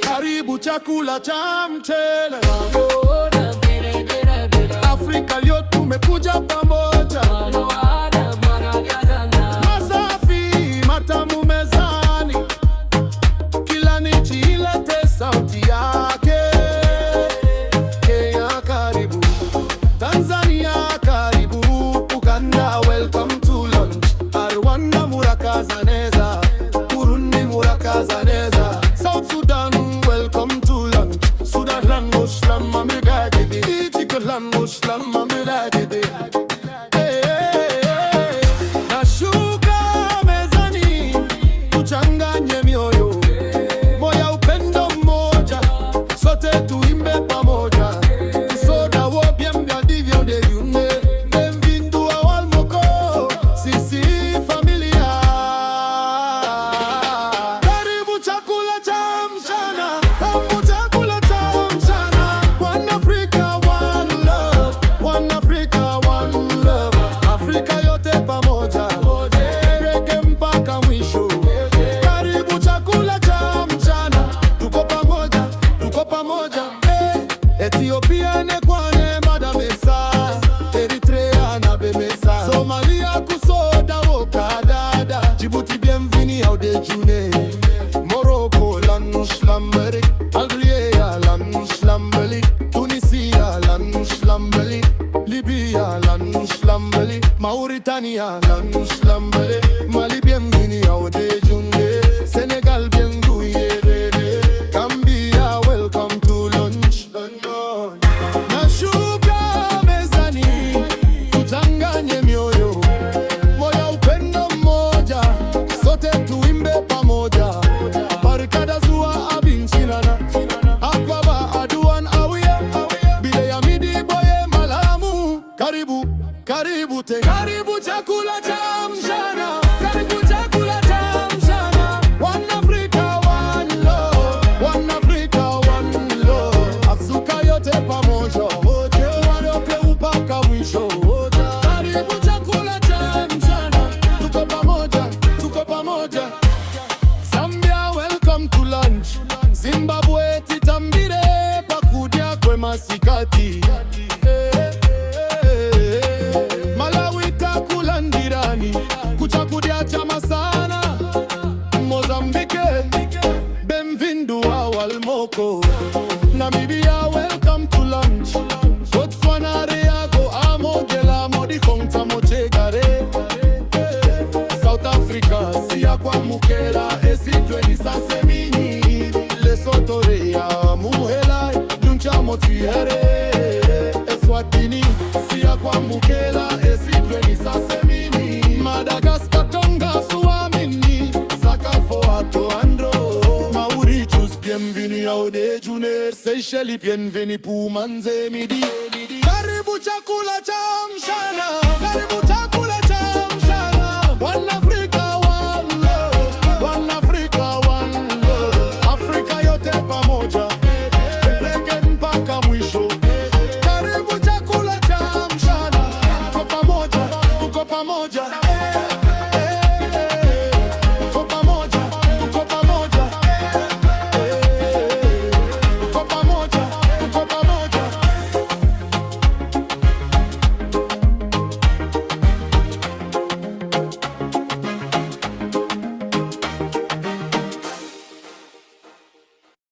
Karibu chakula cha mchele. Afrika leo tumekuja pamoja. Masafi matamu mezani, kila nchi ilete sauti yake. Kenya karibu, Tanzania karibu, Uganda welcome to lunch. Rwanda murakaza neza, Burundi murakaza neza, South Sudan welcome to lunch. Sudan Muslim amigadibi, Ethiopian Muslim amigadibi. Nashuka mezani, tuchanganye mioyo, moya upendo mmoja, sote tuimbe pamoja. Soda wo bien divyo de yune, benvindu awal moko, sisi familia. Karibu chakula cha mchana, karibu chakula cha mchana. One Africa, one love, one Africa, one love. Afrika yote pamoja, reggae mpaka mwisho. Karibu chakula cha mchana, tuko pamoja, tuko pamoja. Ethiopia nekwane madamesa, Eritrea na bemesa, Somalia kusoda wokadada, Djibouti bienvenue au déjeuner, Morocco lanushlambeli, Algeria lanushlambeli, Tunisia lanushlambeli, Libya lanushlambeli, Mauritania lanushlambeli, Mali bienvenue au déjeuner, Senegal bienvenue, Gambia welcome to lunch. Nashuka mezani, tuchanganye mioyo, moya upendo mmoja, sote tuimbe pamoja. Barikada zuwa abinchilana, akwaba aduan awia, bile ya midi boye malamu. Karibu, karibu te, karibu chakula cha mchana, karibu chakula cha mchana. One Africa, one love, one Africa, one love. Afrika yote pamoja, wadoke upaka mwisho. Karibu chakula cha mchana, tuko pamoja, tuko pamoja. Zambia welcome to lunch, Zimbabwe titambire pakudia kwe masikati. Malawi takula ndirani, kuchakudia chama sana. Mozambique benvindu awal moko, Namibia welcome to lunch, Botswana reago amogela modi kongta mochegare. South Africa siya kwa mukela esitwe ni sasemini, Lesotho rea muhela nuncha motiere. Eswatini siya kwa mukela esitwe ni sasemini, Madagascar Tonga suamini, Sakafo ato andro, Mauritius bienvenue au déjeuner, Seychelles bienvenue pour manze midi. Karibu chakula cha